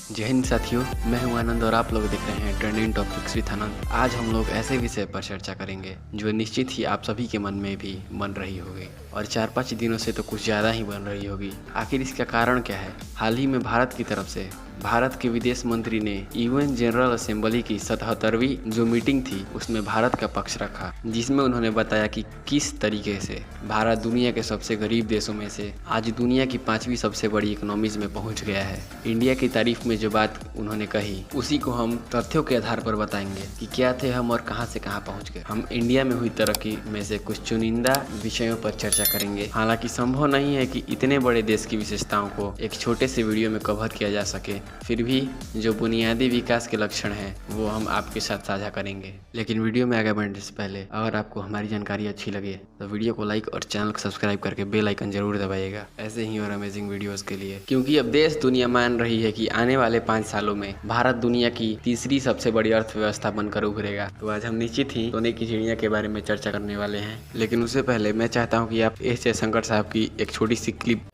जय हिंद साथियों, मैं हूं आनंद और आप लोग देख रहे हैं ट्रेंडिंग टॉपिक्स विद आनंद। आज हम लोग ऐसे विषय पर चर्चा करेंगे जो निश्चित ही आप सभी के मन में भी बन रही होगी और 4-5 दिनों से तो कुछ ज़्यादा ही बन रही होगी। आखिर इसका कारण क्या है? हाल ही में भारत की तरफ से भारत के विदेश मंत्री ने यूएन जनरल असेंबली की 77वीं जो मीटिंग थी उसमें भारत का पक्ष रखा, जिसमें उन्होंने बताया कि किस तरीके से भारत दुनिया के सबसे गरीब देशों में से आज दुनिया की 5वीं सबसे बड़ी इकोनॉमीज में पहुंच गया है। इंडिया की तारीफ में जो बात उन्होंने कही उसी को हम तथ्यों के आधार पर बताएंगे कि क्या थे हम और कहां से कहां पहुंच गए। हम इंडिया में हुई तरक्की में से कुछ चुनिंदा विषयों पर चर्चा करेंगे। हालांकि संभव नहीं है कि इतने बड़े देश की विशेषताओं को एक छोटे से वीडियो में कवर किया जा सके, फिर भी जो बुनियादी विकास के लक्षण हैं वो हम आपके साथ साझा करेंगे। लेकिन वीडियो में आगे बढ़ने से पहले अगर आपको हमारी जानकारी अच्छी लगे तो वीडियो को लाइक और चैनल को सब्सक्राइब करके बेल आइकन जरूर दबाइएगा ऐसे ही और अमेजिंग वीडियोस के लिए, क्योंकि अब देश दुनिया मान रही है कि आने वाले 5 सालों में भारत दुनिया की तीसरी सबसे बड़ी अर्थव्यवस्था बनकर उभरेगा। तो आज हम निश्चित ही सोने की चिड़िया के बारे में चर्चा करने वाले हैं। लेकिन उससे पहले मैं चाहता हूँ कि आप एस जयशंकर साहब की एक छोटी सी clip.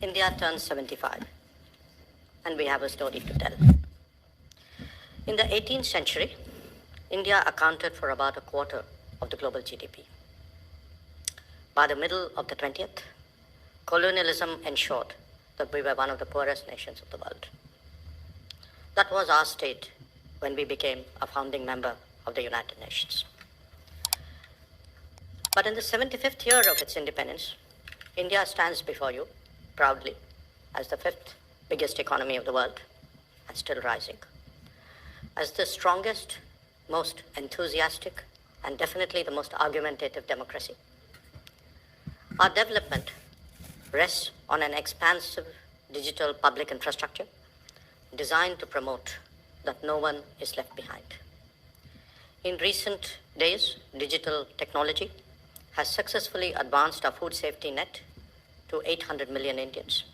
India turns 75 and we have a story to tell. In the 18th century, India accounted for about a quarter of the global GDP. By the middle of the 20th, colonialism ensured that we were one of the poorest nations of the world. That was our state when we became a founding member of the United Nations. But in the 75th year of its independence, India stands before you proudly as the 5th biggest economy of the world and still rising. As the strongest, most enthusiastic, and definitely the most argumentative democracy. Our development rests on an expansive digital public infrastructure designed to promote that no one is left behind. In recent days, digital technology has successfully advanced our food safety net to 800 million Indians.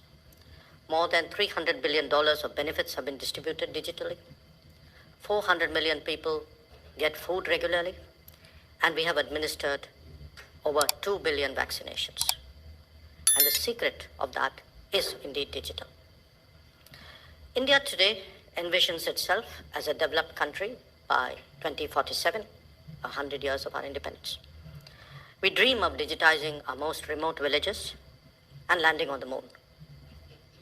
More than $300 billion of benefits have been distributed digitally. 400 million people get food regularly, and we have administered over 2 billion vaccinations. And the secret of that is indeed digital. India today envisions itself as a developed country by 2047, 100 years of our independence. We dream of digitizing our most remote villages and landing on the moon,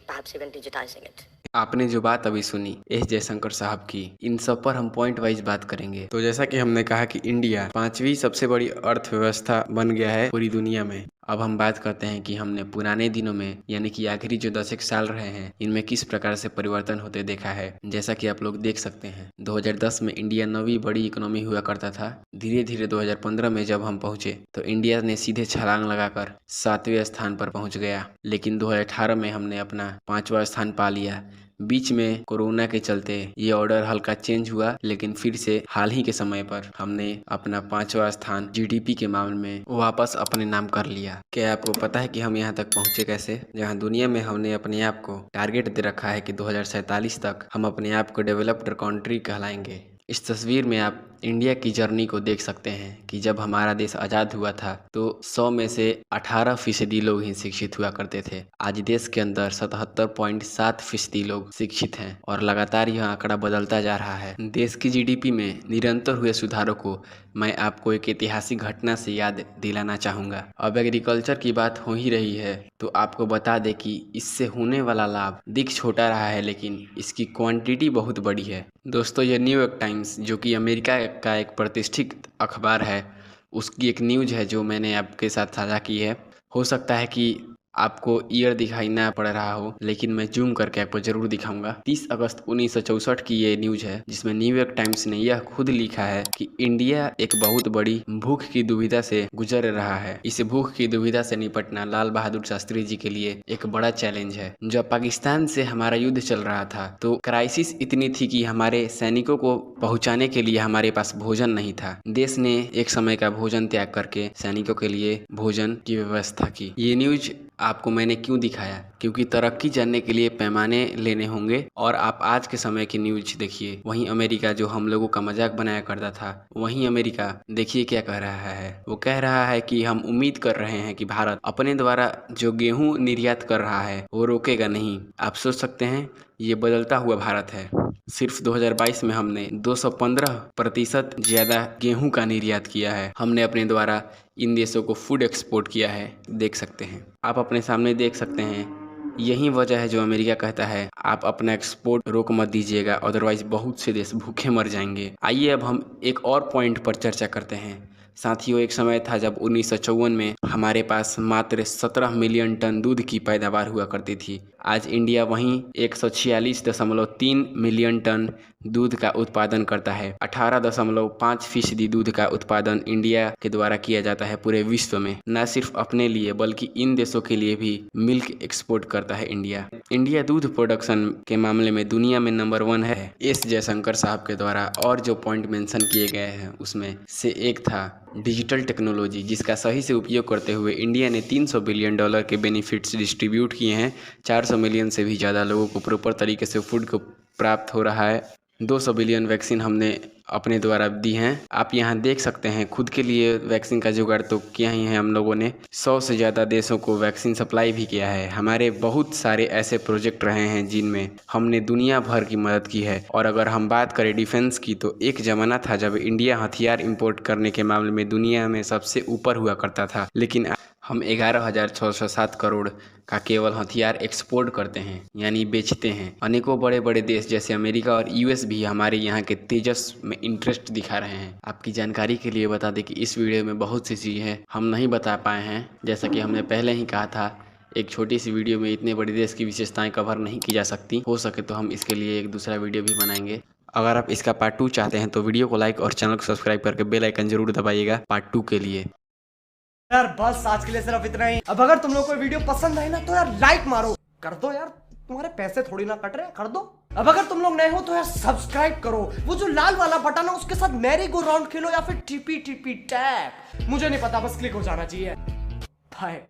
perhaps even digitizing it. आपने जो बात अभी सुनी S Jaishankar साहब की, इन सब पर हम पॉइंट वाइज बात करेंगे। तो जैसा कि हमने कहा कि इंडिया 5वीं सबसे बड़ी अर्थव्यवस्था बन गया है पूरी दुनिया में। अब हम बात करते हैं कि हमने पुराने दिनों में यानी कि आखिरी जो 10 साल रहे हैं इनमें किस प्रकार से परिवर्तन होते देखा है। जैसा कि आप लोग देख सकते हैं 2010 में इंडिया 9वीं बड़ी इकोनॉमी हुआ करता था। धीरे धीरे 2015 में जब हम पहुंचे तो इंडिया ने सीधे छलांग लगाकर 7वें स्थान पर पहुंच गया। लेकिन 2018 में हमने अपना 5वां स्थान पा लिया। बीच में कोरोना के चलते ये ऑर्डर हल्का चेंज हुआ, लेकिन फिर से हाल ही के समय पर हमने अपना 5वां स्थान जीडीपी के मामले में वापस अपने नाम कर लिया। क्या आपको पता है कि हम यहाँ तक पहुँचे कैसे? जहाँ दुनिया में हमने अपने आप को टारगेट दे रखा है कि 2047 तक हम अपने आप को डेवलप्ड कंट्री कहलाएंगे। इस तस्वीर में आप इंडिया की जर्नी को देख सकते हैं कि जब हमारा देश आज़ाद हुआ था तो 100 में से 18% लोग ही शिक्षित हुआ करते थे। आज देश के अंदर 77.7% लोग शिक्षित हैं और लगातार यह आंकड़ा बदलता जा रहा है। देश की जीडीपी में निरंतर हुए सुधारों को मैं आपको एक ऐतिहासिक घटना से याद दिलाना चाहूँगा। अब एग्रीकल्चर की बात हो ही रही है तो आपको बता दें कि इससे होने वाला लाभ दिख छोटा रहा है, लेकिन इसकी क्वांटिटी बहुत बड़ी है। दोस्तों, ये न्यूयॉर्क टाइम्स जो कि अमेरिका का एक प्रतिष्ठित अखबार है, उसकी एक न्यूज़ है जो मैंने आपके साथ साझा की है। हो सकता है कि आपको ईयर दिखाई ना पड़ रहा हो, लेकिन मैं जूम करके आपको जरूर दिखाऊंगा। 30 अगस्त 1964 की ये न्यूज़ है जिसमें न्यूयॉर्क टाइम्स ने यह खुद लिखा है कि इंडिया एक बहुत बड़ी भूख की दुविधा से गुजर रहा है। इस भूख की दुविधा से निपटना लाल बहादुर शास्त्री जी के लिए एक बड़ा चैलेंज है। जब पाकिस्तान से हमारा युद्ध चल रहा था तो क्राइसिस इतनी थी कि हमारे सैनिकों को पहुँचाने के लिए हमारे पास भोजन नहीं था। देश ने एक समय का भोजन त्याग करके सैनिकों के लिए भोजन की व्यवस्था की। ये न्यूज आपको मैंने क्यों दिखाया, क्योंकि तरक्की जानने के लिए पैमाने लेने होंगे। और आप आज के समय की न्यूज देखिए, वहीं अमेरिका जो हम लोगों का मजाक बनाया करता था, वहीं अमेरिका देखिए क्या कह रहा है। वो कह रहा है कि हम उम्मीद कर रहे हैं कि भारत अपने द्वारा जो गेहूं निर्यात कर रहा है वो रोकेगा नहीं। आप सोच सकते हैं, ये बदलता हुआ भारत है। सिर्फ 2022 में हमने 215% ज़्यादा गेहूं का निर्यात किया है। हमने अपने द्वारा इन देशों को फूड एक्सपोर्ट किया है, देख सकते हैं। आप अपने सामने देख सकते हैं। यही वजह है जो अमेरिका कहता है आप अपना एक्सपोर्ट रोक मत दीजिएगा, अदरवाइज बहुत से देश भूखे मर जाएंगे। आइए अब हम एक और पॉइंट पर चर्चा करते हैं। साथियों, एक समय था जब 1954 में हमारे पास मात्र 17 मिलियन टन दूध की पैदावार हुआ करती थी। आज इंडिया वहीं 146.3 मिलियन टन दूध का उत्पादन करता है। 18.5% दूध का उत्पादन इंडिया के द्वारा किया जाता है पूरे विश्व में। न सिर्फ अपने लिए बल्कि इन देशों के लिए भी मिल्क एक्सपोर्ट करता है इंडिया। इंडिया दूध प्रोडक्शन के मामले में दुनिया में नंबर 1 है। एस जयशंकर साहब के द्वारा और जो पॉइंट मेंशन किए गए हैं उसमें से एक था डिजिटल टेक्नोलॉजी, जिसका सही से उपयोग करते हुए इंडिया ने $300 बिलियन के बेनिफिट्स डिस्ट्रीब्यूट किए हैं। 400 मिलियन से भी ज़्यादा लोगों को प्रॉपर तरीके से फूड को प्राप्त हो रहा है। 200 बिलियन वैक्सीन हमने अपने द्वारा दी हैं। आप यहाँ देख सकते हैं, खुद के लिए वैक्सीन का जुगाड़ तो किया ही है हम लोगों ने। 100 से ज़्यादा देशों को वैक्सीन सप्लाई भी किया है। हमारे बहुत सारे ऐसे प्रोजेक्ट रहे हैं जिनमें हमने दुनिया भर की मदद की है। और अगर हम बात करें डिफेंस की, तो एक ज़माना था जब इंडिया हथियार इंपोर्ट करने के मामले में दुनिया में सबसे ऊपर हुआ करता था, लेकिन हम 11,607 करोड़ का केवल हथियार एक्सपोर्ट करते हैं, यानी बेचते हैं। अनेकों बड़े बड़े देश जैसे अमेरिका और यूएस भी हमारे यहाँ के तेजस में इंटरेस्ट दिखा रहे हैं। आपकी जानकारी के लिए बता दें कि इस वीडियो में बहुत सी चीज़ें हम नहीं बता पाए हैं। जैसा कि हमने पहले ही कहा था, एक छोटी सी वीडियो में इतने बड़े देश की विशेषताएं कवर नहीं की जा सकती। हो सके तो हम इसके लिए एक दूसरा वीडियो भी बनाएंगे। अगर आप इसका पार्ट 2 चाहते हैं तो वीडियो को लाइक और चैनल को सब्सक्राइब करके बेल आइकन जरूर दबाइएगा पार्ट 2 के लिए। यार बस आज के लिए सिर्फ इतना ही। अब अगर तुम लोग को वीडियो पसंद आई ना तो यार लाइक मारो, कर दो यार, तुम्हारे पैसे थोड़ी ना कट रहे हैं, कर दो। अब अगर तुम लोग नए हो तो यार सब्सक्राइब करो, वो जो लाल वाला बटन है उसके साथ मैरी गो राउंड खेलो या फिर टीपी टीपी टैप, मुझे नहीं पता, बस क्लिक हो जाना चाहिए। बाय।